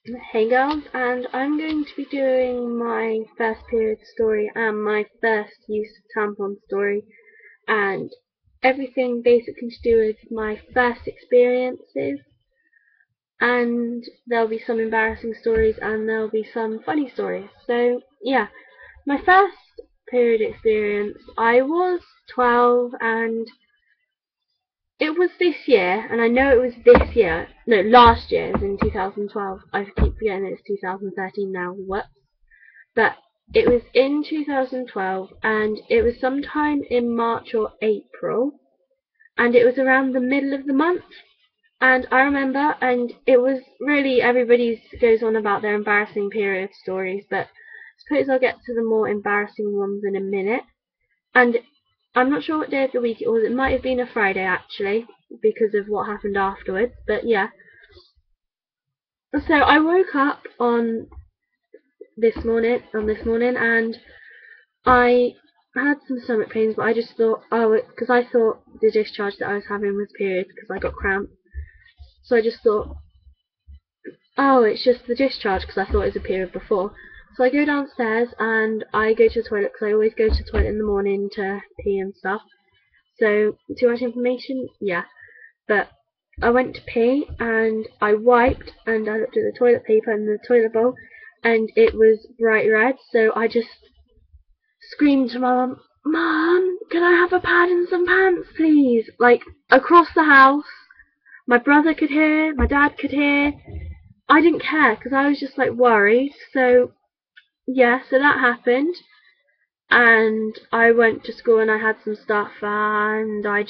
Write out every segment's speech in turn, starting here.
Hey girls, and I'm going to be doing my first period story and my first use of tampon story and everything basically to do with my first experiences, and there'll be some embarrassing stories and there'll be some funny stories. So yeah, my first period experience, I was 12 and it was this year, and I know it was this year, no, last year, it was in 2012. I keep forgetting it's 2013 now, what? But it was in 2012, and it was sometime in March or April, and it was around the middle of the month. And I remember, and it was really everybody's goes on about their embarrassing period stories, but I suppose I'll get to the more embarrassing ones in a minute. And I'm not sure what day of the week it was. It might have been a Friday actually, because of what happened afterwards. But yeah. So I woke up this morning, and I had some stomach pains, but I just thought, oh, because I thought the discharge that I was having was period because I got cramp. So I just thought, oh, it's just the discharge because I thought it was a period before. So I go downstairs and I go to the toilet because I always go to the toilet in the morning to pee and stuff. So too much information, yeah. But I went to pee and I wiped and I looked at the toilet paper and the toilet bowl and it was bright red. So I just screamed to my mum, "Mum, can I have a pad and some pants, please?" Like, across the house. My brother could hear, my dad could hear. I didn't care because I was just like worried. So, yeah, so that happened. And I went to school and I had some stuff and I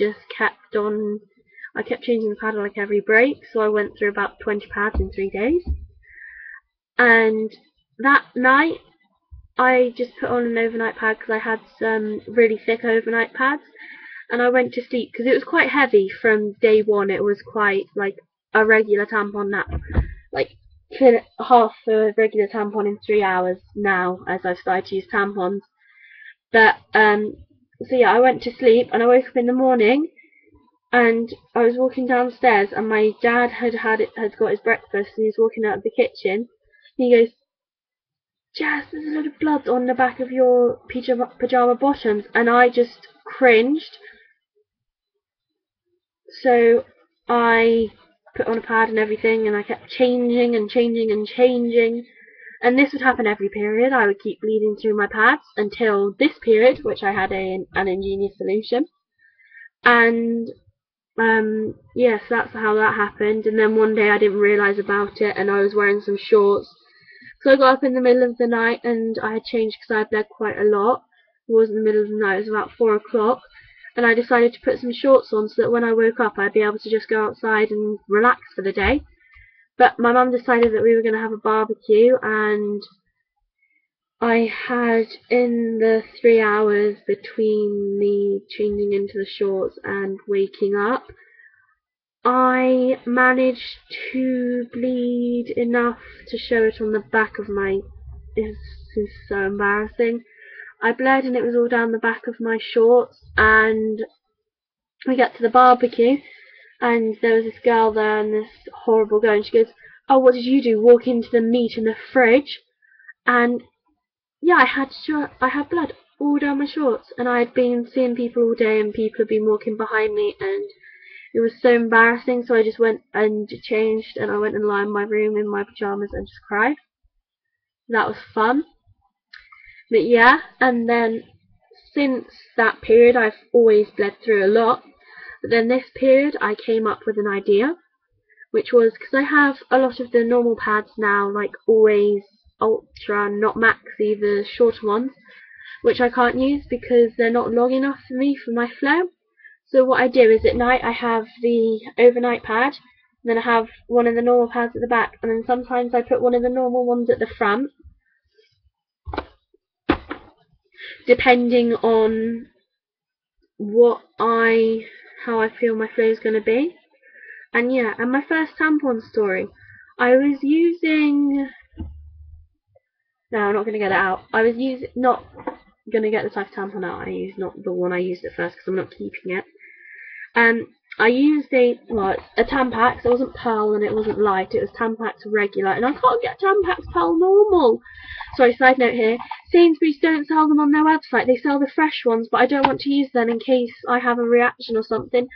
kept changing the pad like every break. So I went through about 20 pads in 3 days. And that night I just put on an overnight pad because I had some really thick overnight pads, and I went to sleep because it was quite heavy from day one. It was quite like a regular tampon nap, like half a regular tampon in 3 hours now as I've started to use tampons. But so yeah, I went to sleep and I woke up in the morning and I was walking downstairs and my dad had got his breakfast and he was walking out of the kitchen. And he goes, "Jazz, there's a lot of blood on the back of your pajama bottoms," and I just cringed. So I put on a pad and everything, and I kept changing and changing and changing. And this would happen every period. I would keep bleeding through my pads until this period, which I had an ingenious solution. And yes, that's how that happened. And then one day I didn't realise about it, and I was wearing some shorts. So I got up in the middle of the night, and I had changed because I had bled quite a lot. It wasn't the middle of the night; it was about 4 o'clock. And I decided to put some shorts on so that when I woke up I'd be able to just go outside and relax for the day. But my mum decided that we were going to have a barbecue, and I had, in the 3 hours between me changing into the shorts and waking up, I managed to bleed enough to show it on the back of my. This is so embarrassing. I bled and it was all down the back of my shorts, and we get to the barbecue and there was this girl there and this horrible girl, and she goes, "Oh, what did you do? Walk into the meat in the fridge?" And yeah, I had blood all down my shorts, and I had been seeing people all day, and people had been walking behind me, and it was so embarrassing. So I just went and changed, and I went and lay in my room in my pajamas and just cried. That was fun. But yeah, and then since that period, I've always bled through a lot. But then this period, I came up with an idea, which was because I have a lot of the normal pads now, like Always Ultra, not Maxi, the shorter ones, which I can't use because they're not long enough for me for my flow. So what I do is at night I have the overnight pad, and then I have one of the normal pads at the back, and then sometimes I put one of the normal ones at the front, depending on what I how I feel my flow is going to be. And yeah, and my first tampon story, I was using. No, I'm not going to get it out. I was not going to get the type of tampon out I used, not the one I used at first because I'm not keeping it. I used a Tampax. It wasn't Pearl and it wasn't Light. It was Tampax regular, and I can't get Tampax Pearl normal. Sorry, side note here. Sainsbury's don't sell them on their website. They sell the fresh ones, but I don't want to use them in case I have a reaction or something.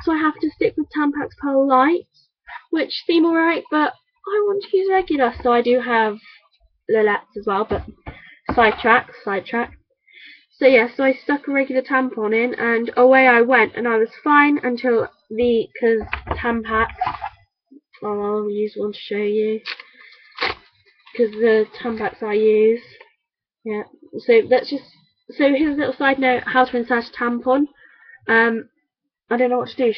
So I have to stick with Tampax Pearl Light, which seem alright, but I want to use regular. So I do have Lilette's as well, but sidetrack. So yeah, so I stuck a regular tampon in, and away I went, and I was fine until because Tampax, I'll use one to show you, because the Tampax I use, yeah, so here's a little side note, how to insert a tampon. I don't know what to do,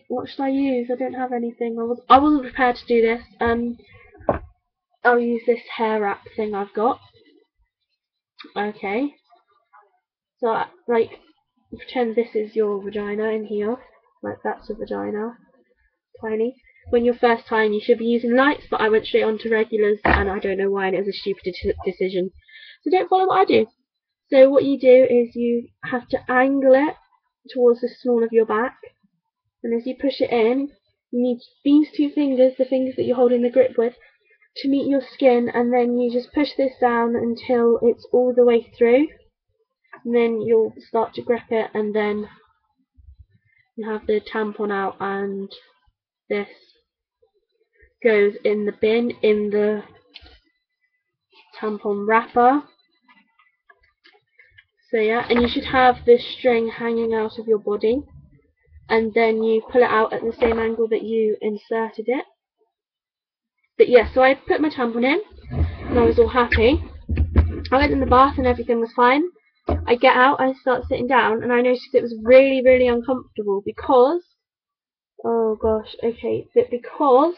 what should I use? I don't have anything, I wasn't prepared to do this. I'll use this hair wrap thing I've got. Okay. So, like, pretend this is your vagina in here. Like, that's a vagina. Tiny. When you're first time, you should be using lights, but I went straight on to regulars, and I don't know why, and it was a stupid decision. So don't follow what I do. So what you do is you have to angle it towards the small of your back, and as you push it in, you need these two fingers, the fingers that you're holding the grip with, to meet your skin, and then you just push this down until it's all the way through. And then you'll start to grip it, and then you have the tampon out, and this goes in the bin in the tampon wrapper. So yeah, and you should have this string hanging out of your body, and then you pull it out at the same angle that you inserted it. But yeah, so I put my tampon in, and I was all happy. I went in the bath and everything was fine. I get out, I start sitting down, and I noticed it was really, really uncomfortable because, oh gosh, okay, but because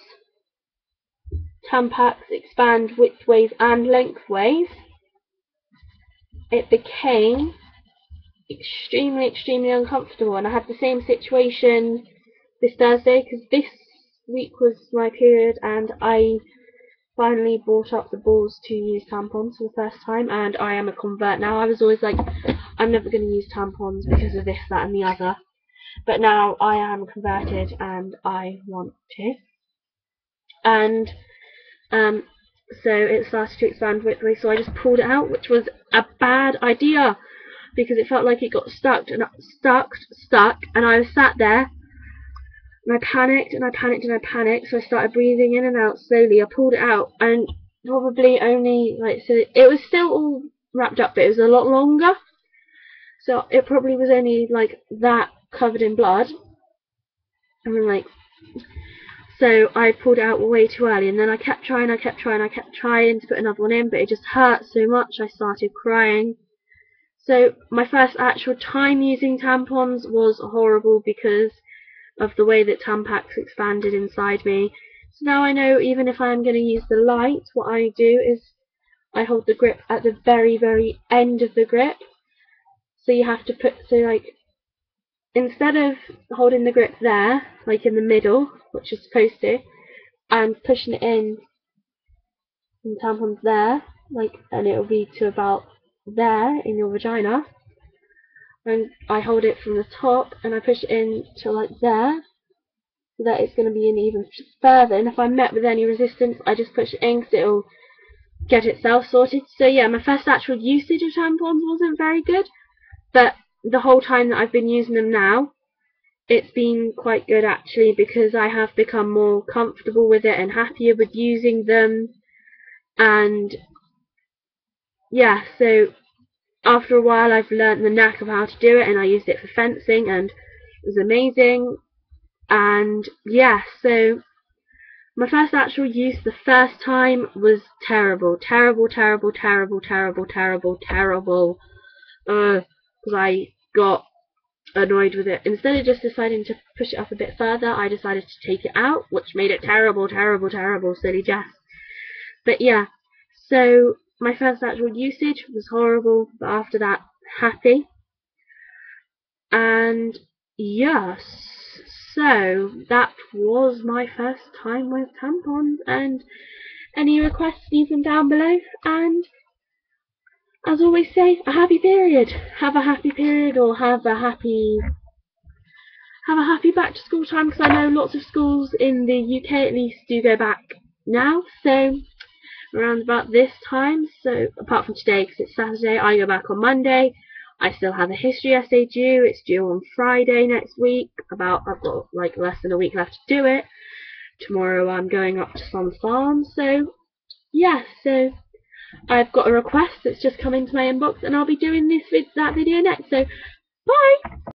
Tampax expand widthways and lengthways, it became extremely, extremely uncomfortable, and I had the same situation this Thursday, because this week was my period, and I finally brought up the balls to use tampons for the first time, and I am a convert now. I was always like, I'm never going to use tampons because of this, that, and the other. But now I am converted, and I want to. And so it started to expand widthways, so I just pulled it out, which was a bad idea because it felt like it got stuck, and I was sat there, and I panicked, so I started breathing in and out slowly. I pulled it out, and probably only, so it was still all wrapped up, but it was a lot longer, so it probably was only that covered in blood, and then so I pulled it out way too early, and then I kept trying to put another one in, but it just hurt so much I started crying. So my first actual time using tampons was horrible because of the way that Tampax expanded inside me. So now I know even if I am going to use the light, what I do is I hold the grip at the very, very end of the grip. So you have to instead of holding the grip there, like in the middle, which you're supposed to, and pushing it in, and the tampon's there, and it'll be to about there in your vagina, and I hold it from the top and I push it in to there, so that it's going to be in even further, and if I'm met with any resistance I just push it in because it'll get itself sorted. So yeah, my first actual usage of tampons wasn't very good, but the whole time that I've been using them now, it's been quite good actually, because I have become more comfortable with it and happier with using them. And yeah, so after a while I've learnt the knack of how to do it, and I used it for fencing and it was amazing. And yeah, so my first actual use the first time was terrible, because I got annoyed with it. Instead of just deciding to push it up a bit further, I decided to take it out, which made it terrible, silly Jess. But yeah, so my first actual usage was horrible, but after that, happy. And yes, so that was my first time with tampons, and any requests, leave them down below, and as always say, a happy period. Have a happy period, or have a happy have a happy back to school time, because I know lots of schools in the UK at least do go back now, so around about this time. So apart from today, because it's Saturday, I go back on Monday. I still have a history essay due. It's due on Friday next week. I've got like less than a week left to do it. Tomorrow I'm going up to some farm, so yeah, so I've got a request that's just come into my inbox, and I'll be doing that video next. So bye.